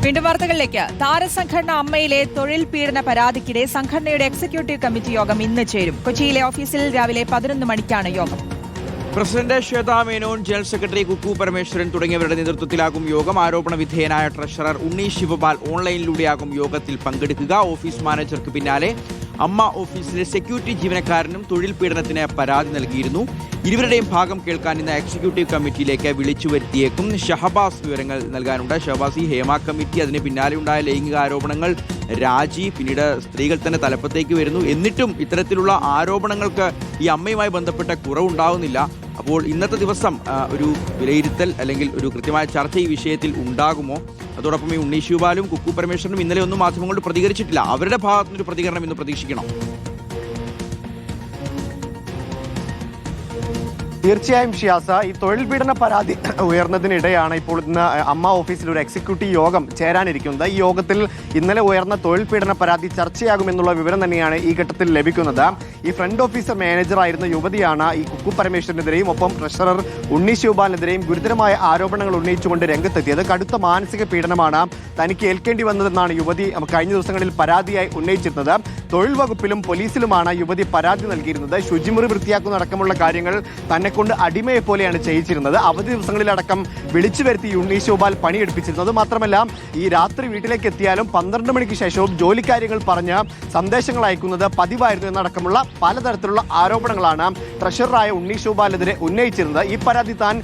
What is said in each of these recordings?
വീണ്ടും വാർത്തകളിലേക്ക്. താരസംഘടന അമ്മയിലെ തൊഴിൽ പീഡന പരാതിക്കിടെ സംഘടനയുടെ എക്സിക്യൂട്ടീവ് കമ്മിറ്റി യോഗം ഇന്ന് ചേരും. കൊച്ചിയിലെ ഓഫീസിൽ രാവിലെ 11 മണിക്കാണ് യോഗം. President Shweta Menon, general secretary Kukku Parameswaran തുടങ്ങിയവരുടെ നേതൃത്വത്തിലാകും യോഗം. ആരോപണ വിധേയനായ ട്രഷറർ ഉണ്ണി ശിവപാൽ ഓൺലൈനിലൂടെയാകും യോഗത്തിൽ പങ്കെടുക്കുക. ഓഫീസ് മാനേജർക്ക് പിന്നാലെ അമ്മ ഓഫീസിലെ സെക്യൂരിറ്റി ജീവനക്കാരനും തൊഴിൽ പീഡനത്തിന് പരാതി നൽകിയിരുന്നു. ഇരുവരുടെയും ഭാഗം കേൾക്കാൻ ഇന്ന് എക്സിക്യൂട്ടീവ് കമ്മിറ്റിയിലേക്ക് വിളിച്ചു വരുത്തിയേക്കും. ഷഹബാസ് വിവരങ്ങൾ നൽകാനുണ്ട്. ഷഹബാസ്, ഈ ഹേമ കമ്മിറ്റി, അതിന് പിന്നാലെ ഉണ്ടായ ലൈംഗിക ആരോപണങ്ങൾ, രാജി, പിന്നീട് സ്ത്രീകൾ തന്നെ തലപ്പത്തേക്ക് വരുന്നു. എന്നിട്ടും ഇത്തരത്തിലുള്ള ആരോപണങ്ങൾക്ക് ഈ അമ്മയുമായി ബന്ധപ്പെട്ട കുറവുണ്ടാവുന്നില്ല. അപ്പോൾ ഇന്നത്തെ ദിവസം ഒരു വിലയിരുത്തൽ അല്ലെങ്കിൽ ഒരു കൃത്യമായ ചർച്ച ഈ വിഷയത്തിൽ ഉണ്ടാകുമോ? അതോടൊപ്പം ഈ ഉണ്ണി ശിവപാലും കുക്കു പരമേശ്വരനും ഇന്നലെ ഒന്നും മാധ്യമങ്ങളോട് പ്രതികരിച്ചിട്ടില്ല. അവരുടെ ഭാഗത്തുനിന്നൊരു പ്രതികരണം ഇന്ന് പ്രതീക്ഷിക്കണം. തീർച്ചയായും ഷിയാസ, ഈ തൊഴിൽ പീഡന പരാതി ഉയർന്നതിനിടെയാണ് ഇപ്പോൾ ഇന്ന് അമ്മ ഓഫീസിൽ ഒരു എക്സിക്യൂട്ടീവ് യോഗം ചേരാനിരിക്കുന്നത്. ഈ യോഗത്തിൽ ഇന്നലെ ഉയർന്ന തൊഴിൽ പീഡന പരാതി ചർച്ചയാകുമെന്നുള്ള വിവരം തന്നെയാണ് ഈ ഘട്ടത്തിൽ ലഭിക്കുന്നത്. ഈ ഫ്രണ്ട് ഓഫീസർ മാനേജറായിരുന്ന യുവതിയാണ് ഈ കുക്കു പരമേശ്വരനെതിരെയും ഒപ്പം ട്രഷറർ ഉണ്ണി ശിവപാലിനെതിരെയും ഗുരുതരമായ ആരോപണങ്ങൾ ഉന്നയിച്ചുകൊണ്ട് രംഗത്തെത്തിയത്. കടുത്ത മാനസിക പീഡനമാണ് തനിക്ക് ഏൽക്കേണ്ടി വന്നതെന്നാണ് യുവതി കഴിഞ്ഞ ദിവസങ്ങളിൽ പരാതിയായി ഉന്നയിച്ചിരുന്നത്. തൊഴിൽ വകുപ്പിലും പോലീസിലുമാണ് യുവതി പരാതി നൽകിയിരുന്നത്. ശുചിമുറി വൃത്തിയാക്കുന്നതടക്കമുള്ള കാര്യങ്ങൾ തന്നെ കൊണ്ട് അടിമയെ പോലെയാണ് ചെയ്യിച്ചിരുന്നത്. അവധി ദിവസങ്ങളിലടക്കം വിളിച്ചു വരുത്തി ഉണ്ണി ശിവപാൽ പണിയെടുപ്പിച്ചിരുന്നത്. മാത്രമല്ല, ഈ രാത്രി വീട്ടിലേക്ക് എത്തിയാലും 12 മണിക്ക് ശേഷവും ജോലിക്കാര്യങ്ങൾ പറഞ്ഞ് സന്ദേശങ്ങൾ അയക്കുന്നത് പതിവായിരുന്നു എന്നടക്കമുള്ള പലതരത്തിലുള്ള ആരോപണങ്ങളാണ് ട്രഷററായ ഉണ്ണി ശിവപാലിനെതിരെ ഉന്നയിച്ചിരുന്നത്. ഈ പരാതി താൻ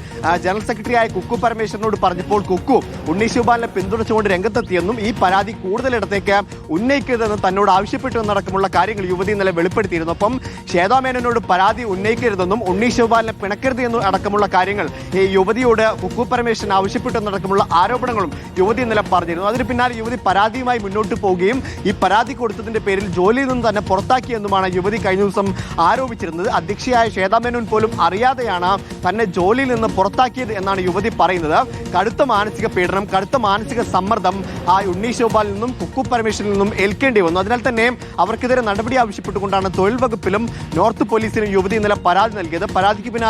ജനറൽ സെക്രട്ടറിയായ കുക്കു പരമേശ്വരനോട് പറഞ്ഞപ്പോൾ കുക്കു ഉണ്ണി ശിവപാലിനെ പിന്തുണച്ചുകൊണ്ട് രംഗത്തെത്തിയെന്നും ഈ പരാതി കൂടുതലിടത്തേക്ക് ഉന്നയിക്കരുതെന്ന് തന്നോട് ആവശ്യപ്പെട്ടു എന്നടക്കമുള്ള കാര്യങ്ങൾ യുവതി ഇന്നലെ വെളിപ്പെടുത്തിയിരുന്നു. ഒപ്പം ശ്വേതാ മേനോനോട് പരാതി ഉന്നയിക്കരുതെന്നും ഉണ്ണി ശിവപാലിനെ പിണക്കരുത് എന്നും അടക്കമുള്ള കാര്യങ്ങൾ ഈ യുവതിയോട് കുക്കു പരമേശ്വരൻ ആവശ്യപ്പെട്ടു എന്നടക്കമുള്ള ആരോപണങ്ങളും യുവതി ഇന്നലെ പറഞ്ഞിരുന്നു. അതിന് പിന്നാലെ യുവതി പരാതിയുമായി മുന്നോട്ട് പോവുകയും ഈ പരാതി കൊടുത്തതിന്റെ പേരിൽ ജോലിയിൽ നിന്ന് തന്നെ പുറത്താക്കിയെന്നുമാണ് യുവതി കഴിഞ്ഞ ദിവസം ആരോപിച്ചിരുന്നത്. അധ്യക്ഷയായ ശ്വേതാ മേനോൻ പോലും അറിയാതെയാണ് തന്നെ ജോലിയിൽ നിന്ന് പുറത്താക്കിയത് എന്നാണ് യുവതി പറയുന്നത്. കടുത്ത മാനസിക പീഡനം, കടുത്ത മാനസിക സമ്മർദ്ദം ആ ഉണ്ണി ശിവപാലിൽ നിന്നും കുക്കു പരമേശ്വരനിൽ നിന്നും ഏൽക്കേണ്ടി വന്നു. അതിനാൽ തന്നെ അവർക്കെതിരെ നടപടി ആവശ്യപ്പെട്ടുകൊണ്ടാണ് തൊഴിൽ വകുപ്പിലും നോർത്ത് പോലീസിലും യുവതി ഇന്നലെ പരാതി നൽകിയത്. പരാതിക്ക് പിന്നാലെ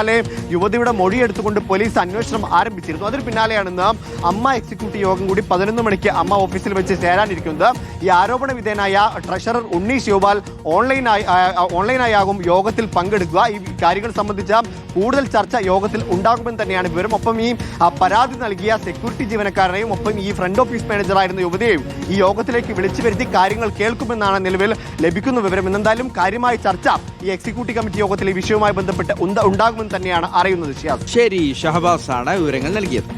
യുവതിയുടെ മൊഴിയെടുത്തുകൊണ്ട് പോലീസ് അന്വേഷണം ആരംഭിച്ചിരുന്നു. അതിന് പിന്നാലെയാണെന്ന് അമ്മ എക്സിക്യൂട്ടീവ് യോഗം കൂടി 11 മണിക്ക് അമ്മ ഓഫീസിൽ വെച്ച് ചേരാനിരിക്കുന്നത്. ഈ ആരോപണ വിധേയനായ ട്രഷറർ ഉണ്ണി ശിവപാൽ ഓൺലൈനായാകും യോഗത്തിൽ പങ്കെടുക്കുക. ഈ കാര്യങ്ങൾ സംബന്ധിച്ച കൂടുതൽ ചർച്ച യോഗത്തിൽ ഉണ്ടാകുമെന്ന് തന്നെയാണ് വിവരം. ഒപ്പം ഈ പരാതി നൽകിയ സെക്യൂരിറ്റി ജീവനക്കാരനെയും ഒപ്പം ഈ ഫ്രണ്ട് ഓഫീസ് മാനേജറായിരുന്ന യുവതിയെയും ഈ യോഗത്തിലേക്ക് വിളിച്ചു വരുത്തി കാര്യങ്ങൾ കേൾക്കുമെന്നാണ് നിലവിൽ ലഭിക്കുന്ന വിവരം. എന്തായാലും കാര്യമായ ചർച്ച ഈ എക്സിക്യൂട്ടീവ് കമ്മിറ്റി യോഗത്തിൽ ഈ വിഷയവുമായി ബന്ധപ്പെട്ട് ഉണ്ടാകുമെന്ന് തന്നെയാണ് അറിയുന്നത്. ശരി, ഷഹബാസ് ആണ് വിവരങ്ങൾ നൽകിയത്.